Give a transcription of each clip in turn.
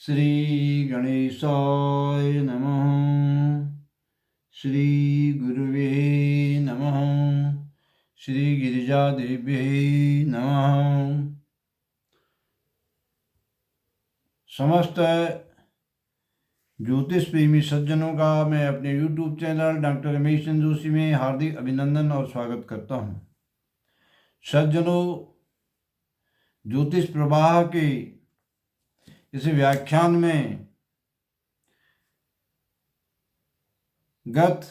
श्री गणेशाय नमः। श्री गुरुवे नमः। श्री गिरिजादेव्यै नमः। समस्त ज्योतिष प्रेमी सज्जनों का मैं अपने YouTube channel doctor Ramesh Chandra Joshi में हार्दिक अभिनंदन और स्वागत करता हूं। सज्जनों, ज्योतिष प्रवाह के इस व्याख्यान में गत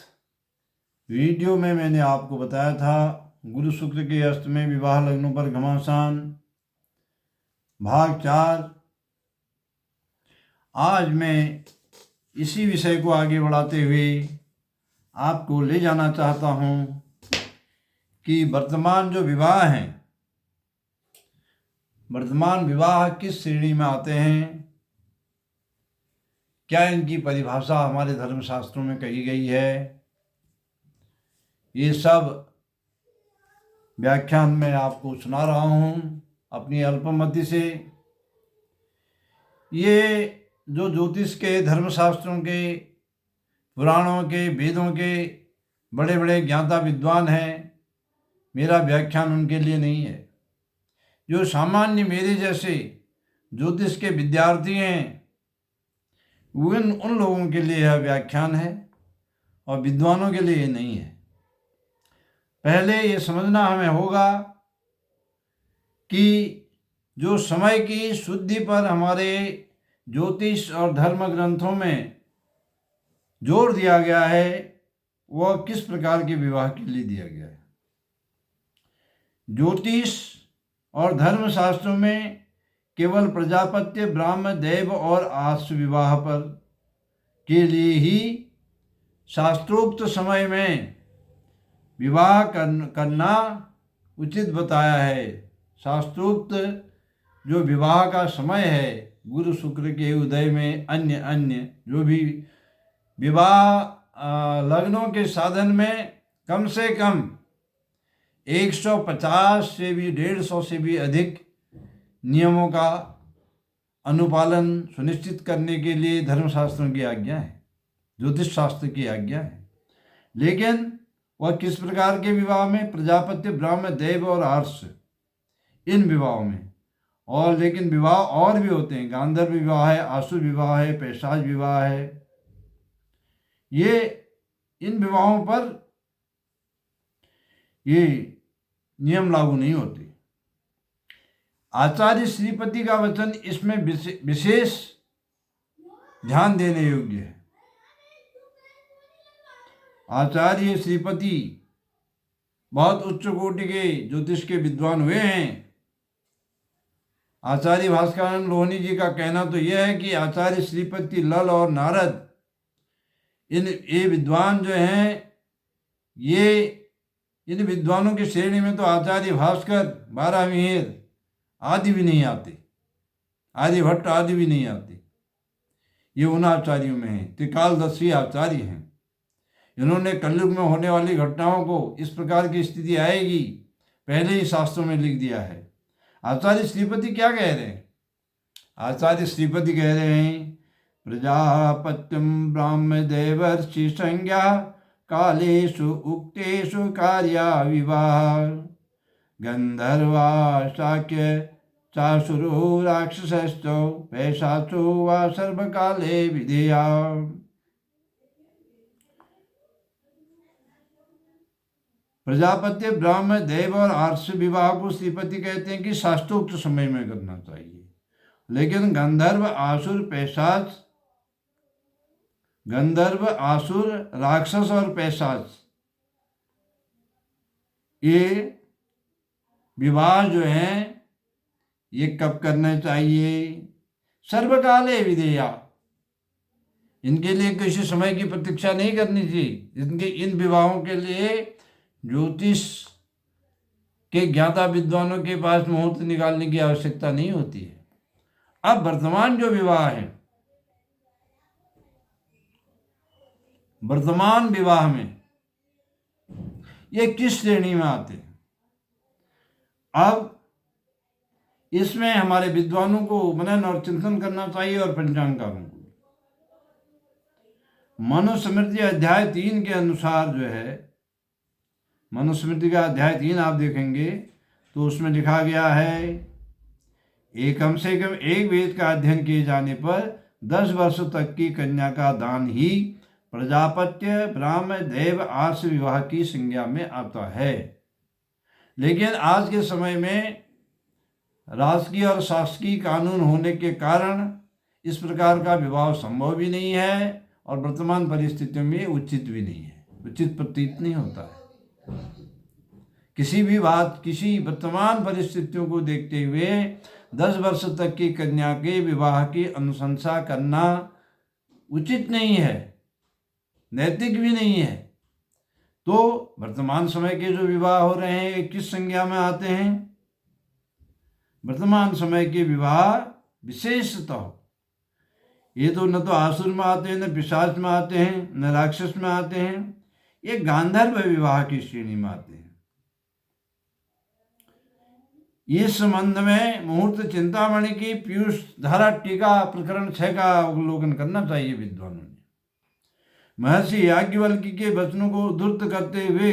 वीडियो में मैंने आपको बताया था गुरु शुक्र के अस्त में विवाह लग्नों पर घमासान भाग 4। आज मैं इसी विषय को आगे बढ़ाते हुए आपको ले जाना चाहता हूं कि वर्तमान जो विवाह हैं, वर्तमान विवाह किस श्रेणी में आते हैं, क्या इनकी परिभाषा हमारे धर्मशास्त्रों में कही गई है, ये सब व्याख्यान में आपको सुना रहा हूँ अपनी अल्पमति से। ये जो ज्योतिष के, धर्मशास्त्रों के, पुराणों के, वेदों के बड़े बड़े ज्ञाता विद्वान हैं, मेरा व्याख्यान उनके लिए नहीं है। जो सामान्य मेरे जैसे ज्योतिष के विद्यार्थी हैं, उन लोगों के लिए यह व्याख्यान है और विद्वानों के लिए नहीं है। पहले ये समझना हमें होगा कि जो समय की शुद्धि पर हमारे ज्योतिष और धर्म ग्रंथों में जोर दिया गया है, वह किस प्रकार के विवाह के लिए दिया गया है। ज्योतिष और धर्मशास्त्रों में केवल प्रजापत्य, ब्राह्म, देव और आश्व विवाह पर के लिए ही शास्त्रोक्त समय में विवाह करना उचित बताया है। शास्त्रोक्त जो विवाह का समय है, गुरु शुक्र के उदय में अन्य जो भी विवाह लग्नों के साधन में कम से कम 150 से भी 150 से भी अधिक नियमों का अनुपालन सुनिश्चित करने के लिए धर्मशास्त्रों की आज्ञा है, ज्योतिष शास्त्र की आज्ञा है। लेकिन वह किस प्रकार के विवाह में? प्रजापत्य, ब्राह्म, देव और आर्ष, इन विवाहों में। और लेकिन विवाह और भी होते हैं, गांधर्व विवाह है, आसुर विवाह है, पैशाच विवाह है। ये इन विवाहों पर ये नियम लागू नहीं होते। आचार्य श्रीपति का वचन इसमें विशेष ध्यान देने योग्य है। आचार्य श्रीपति बहुत उच्च कोटि के ज्योतिष के विद्वान हुए हैं। आचार्य भास्करानंद लोहनी जी का कहना तो यह है कि आचार्य श्रीपति, लल और नारद, ये विद्वान जो हैं, ये इन विद्वानों की श्रेणी में तो आचार्य भास्कर, बारहमीर आदि भी नहीं आते, आर्यभट्ट आदि भी नहीं आते। ये उन आचार्यों में हैं, त्रिकालदर्शी आचार्य हैं। इन्होंने कलयुग में होने वाली घटनाओं को, इस प्रकार की स्थिति आएगी, पहले ही शास्त्रों में लिख दिया है। आचार्य श्रीपति क्या कह रहे हैं? आचार्य श्रीपति कह रहे हैं, प्रजापत्यम ब्राह्म देवर्षि संज्ञा कालेषु उक्तेषु कार्या विवाह गंधर्वा शाक्य चासुरो राक्षसस्तौ पैशाचो वा सर्वकाले विधेया। प्रजापत्य, ब्राह्म, देव और आर्ष विवाह को श्रीपति कहते हैं कि शास्त्रोक्त समय में करना चाहिए। लेकिन गंधर्व, आसुर, पैशाच, गंधर्व, आसुर, राक्षस और पैशाच, ये विवाह जो हैं, ये कब करना चाहिए? सर्वकाले विधेया। इनके लिए किसी समय की प्रतीक्षा नहीं करनी चाहिए। इन विवाहों के लिए ज्योतिष के ज्ञाता विद्वानों के पास मुहूर्त निकालने की आवश्यकता नहीं होती है। अब वर्तमान जो विवाह है, वर्तमान विवाह में ये किस श्रेणी में आते हैं? अब इसमें हमारे विद्वानों को मनन और चिंतन करना चाहिए और पंचांगकारों को। मनुस्मृति अध्याय 3 के अनुसार जो है, मनुस्मृति का अध्याय 3 आप देखेंगे तो उसमें लिखा गया है, एक कम से कम एक वेद का अध्ययन किए जाने पर 10 वर्ष तक की कन्या का दान ही प्रजापत्य ब्राह्म देव आर्ष विवाह की संज्ञा में आता है। लेकिन आज के समय में राजकीय और शासकीय कानून होने के कारण इस प्रकार का विवाह संभव भी नहीं है और वर्तमान परिस्थितियों में उचित भी नहीं है, उचित प्रतीत नहीं होता है। किसी वर्तमान परिस्थितियों को देखते हुए 10 वर्ष तक की कन्या के विवाह की अनुशंसा करना उचित नहीं है, नैतिक भी नहीं है। तो वर्तमान समय के जो विवाह हो रहे हैं किस संज्ञा में आते हैं? वर्तमान समय के विवाह विशेषतः ये तो न तो आसुर में आते हैं, न पिशाच में आते हैं, न राक्षस में आते हैं, ये गांधर्व विवाह की श्रेणी में आते हैं। इस संबंध में मुहूर्त चिंतामणि की पीयूष धारा टीका प्रकरण 6 का अवलोकन करना चाहिए विद्वानों ने। महर्षि याज्ञवल्क्य के वचनों को उद्धृत करते हुए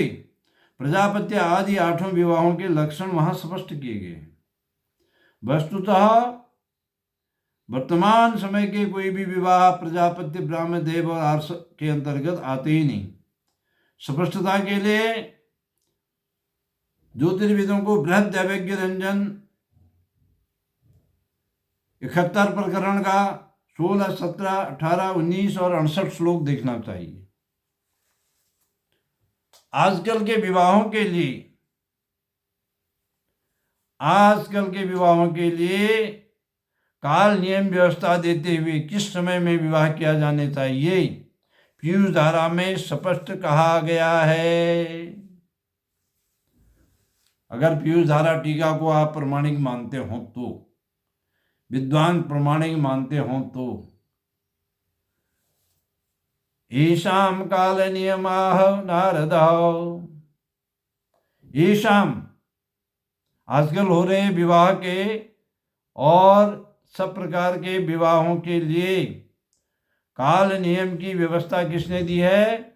प्रजापत्य आदि 8 विवाहों के लक्षण वहां स्पष्ट किए गए हैं। वस्तुतः वर्तमान समय के कोई भी विवाह प्रजापत्य ब्राह्म देव और आर्ष के अंतर्गत आते ही नहीं। स्पष्टता के लिए ज्योतिर्विदों को बृहद दैवज्ञ रंजन 71 प्रकरण का 16, 17, 18, 19 और 68 श्लोक देखना चाहिए। आजकल के विवाहों के लिए काल नियम व्यवस्था देते हुए किस समय में विवाह किया जाने चाहिए पीयूष धारा में स्पष्ट कहा गया है। अगर पीयूष धारा टीका को आप प्रमाणिक मानते हो तो, विद्वान प्रमाणिक मानते हो तो, ईशाम काल नियमाह नारद, ईशाम आजकल हो रहे विवाह के और सब प्रकार के विवाहों के लिए काल नियम की व्यवस्था किसने दी है?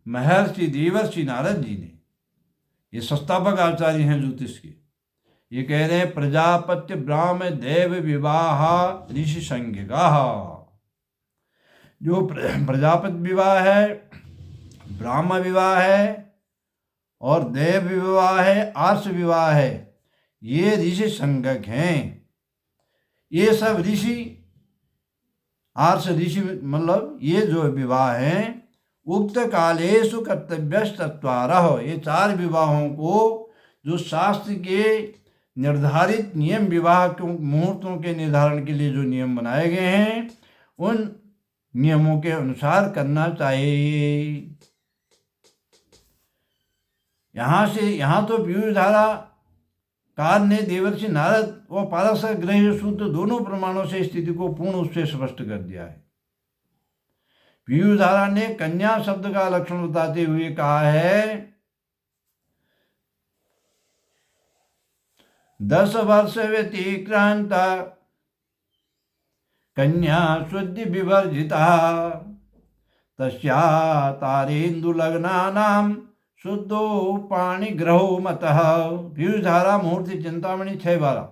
महर्षि देवर्षि नारद जी ने। ये संस्थापक आचार्य हैं ज्योतिष के। ये कह रहे हैं प्रजापत्य ब्राह्म देव विवाह ऋषि संज्ञा। जो प्रजापति विवाह है, ब्राह्म विवाह है और देव विवाह है, आर्ष विवाह है, ये ऋषि संज्ञक हैं। ये सब ऋषि, आर्ष ऋषि मतलब ये जो विवाह हैं उक्त कालेषु कर्तव्यस्तत्वारः, ये 4 विवाहों को जो शास्त्र के निर्धारित नियम विवाह के मुहूर्तों के निर्धारण के लिए जो नियम बनाए गए हैं उन नियमों के अनुसार करना चाहिए। यहाँ तो पीयूष धारा कार ने देवर्षि नारद व पारसर ग्रह सूत्र दोनों प्रमाणों से स्थिति को पूर्ण रूप से स्पष्ट कर दिया है। पीयूष धारा ने कन्या शब्द का लक्षण बताते हुए कहा है 10 वर्ष व्यतिक्रांता कन्या शुद्धि विवर्जिता तस्या तारेन्दु लग्नानाम शुद्धो पाणि ग्रहो मतः। पीयूष धारा मुहूर्त चिंतामणि 6:12।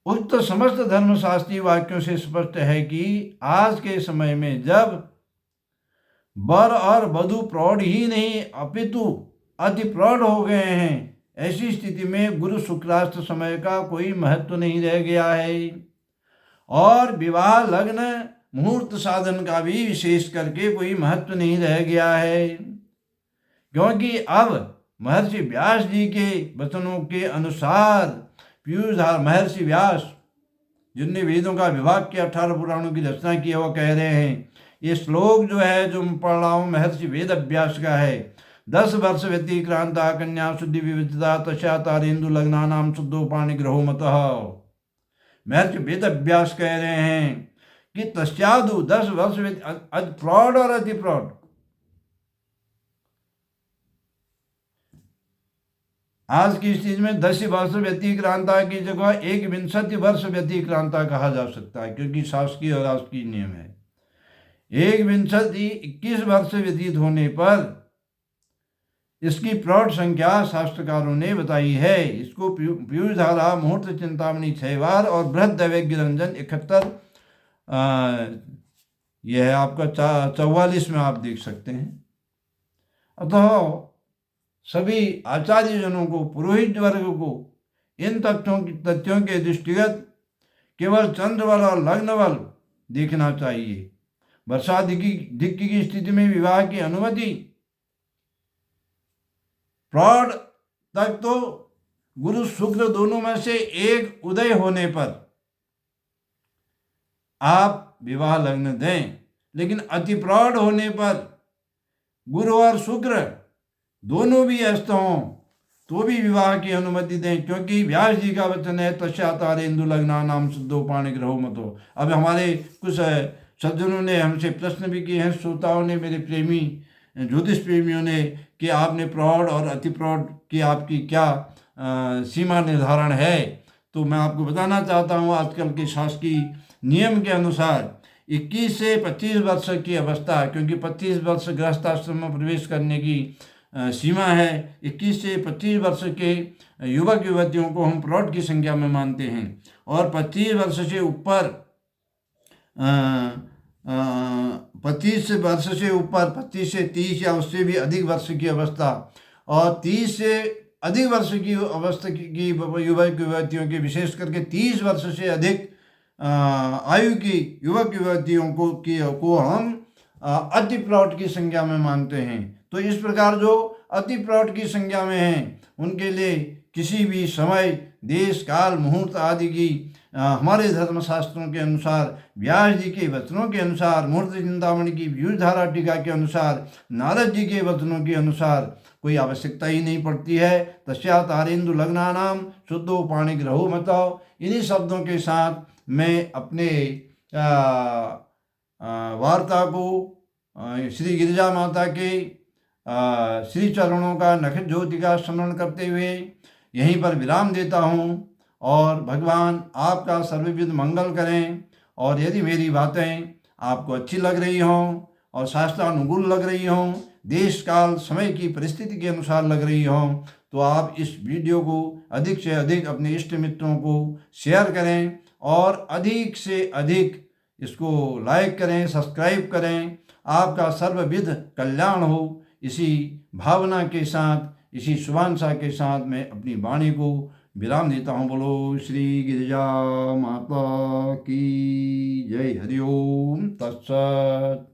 उक्त समस्त धर्मशास्त्रीय वाक्यों से स्पष्ट है कि आज के समय में जब वर और वधू प्रौढ़ ही नहीं अपितु अति प्रौढ़ हो गए हैं, ऐसी स्थिति में गुरु शुक्राष्ट समय का कोई महत्व नहीं रह गया है और विवाह लग्न मुहूर्त साधन का भी विशेष करके कोई महत्व नहीं रह गया है, क्योंकि अब महर्षि व्यास जी के वचनों के अनुसार पीयूष धारा, महर्षि व्यास जिनने वेदों का विभाग किया, 18 पुराणों की रचना की है, वो कह रहे हैं ये श्लोक जो है जो मैं पढ़ रहा हूँ महर्षि वेद अभ्यास का है। 10 वर्ष व्यतिक्रांता कन्या शुद्धि विविधता तस्या तारेन्दु लग्नानाम शुद्धो पाणि ग्रहो मतः। महर्षि वेद अभ्यास कह रहे हैं कि तस्यादु 10 वर्ष अति प्रौढ़ और अति प्रौढ़ आज की स्थिति में 10 वर्ष व्यतिक्रांता की जगह 21 वर्ष व्यतिक्रांता कहा जा सकता है, क्योंकि शासकीय और राजकीय नियम है। 21 वर्ष व्यतीत होने पर इसकी प्रौढ़ संख्या शास्त्रकारों ने बताई है। इसको पीयूष धारा, मुहूर्त चिंतामणि 6 बार और बृहद दैवेग्य रंजन 71, यह है आपका 44 में आप देख सकते हैं। अतः सभी आचार्यजनों को, पुरोहित वर्ग को इन तथ्यों के दृष्टिगत केवल चंद्रबल और लग्न बल देखना चाहिए। वर्षा दिक् की स्थिति में विवाह की अनुमति प्रौढ़ तक तो गुरु शुक्र दोनों में से एक उदय होने पर आप विवाह लग्न दें, लेकिन अति प्रौढ़ होने पर गुरु और शुक्र दोनों भी अस्त हों तो भी विवाह की अनुमति दें, क्योंकि व्यास जी का वचन है तस्या तारेन्दु लग्ना नाम शुद्धो पाणि ग्रहो मतो। अब हमारे कुछ सज्जनों ने हमसे प्रश्न भी किए हैं, श्रोताओं ने, मेरे प्रेमी ज्योतिष प्रेमियों ने, कि आपने प्रौढ़ और अति प्रौढ़ की आपकी क्या सीमा निर्धारण है। तो मैं आपको बताना चाहता हूँ, आजकल के शासकीय नियम के अनुसार 21 से 25 वर्ष की अवस्था, क्योंकि 25 वर्ष गृहस्थाश्रम में प्रवेश करने की सीमा है। 21 से 25 वर्ष के युवक युवतियों को हम प्रौढ़ की संख्या में मानते हैं, और 25 वर्ष से ऊपर 25 वर्ष से ऊपर 25 से 30 या उससे भी अधिक वर्ष की अवस्था, और 30 से अधिक वर्ष की अवस्था की युवक युवतियों के, विशेष करके 30 वर्ष से अधिक आयु की युवक युवतियों को हम अति प्रौढ़ की संख्या में मानते हैं। तो इस प्रकार जो अति प्रौढ़ की संख्या में हैं उनके लिए किसी भी समय, देश, काल, मुहूर्त आदि की हमारे धर्मशास्त्रों के अनुसार, व्यास जी के वचनों के अनुसार, मुहूर्त चिंतामणि की पीयूष धारा टीका के अनुसार, नारद जी के वचनों के अनुसार कोई आवश्यकता ही नहीं पड़ती है। तस्या तारेन्दु लग्नानाम शुद्धो पाणि ग्रहो मतो। इन्हीं शब्दों के साथ मैं अपने वार्ता को श्री गिरिजा माता के श्री चरणों का नखित ज्योति का स्मरण करते हुए यहीं पर विराम देता हूँ, और भगवान आपका सर्वविध मंगल करें। और यदि मेरी बातें आपको अच्छी लग रही हों और शास्त्रानुकूल लग रही हों, देश काल समय की परिस्थिति के अनुसार लग रही हों, तो आप इस वीडियो को अधिक से अधिक अपने इष्ट मित्रों को शेयर करें और अधिक से अधिक इसको लाइक करें, सब्सक्राइब करें। आपका सर्वविध कल्याण हो, इसी भावना के साथ, इसी शुभांशा के साथ मैं अपनी वाणी को विराम देता हूँ। बोलो श्री गिरिजा माता की जय। हरिओम तत्सत।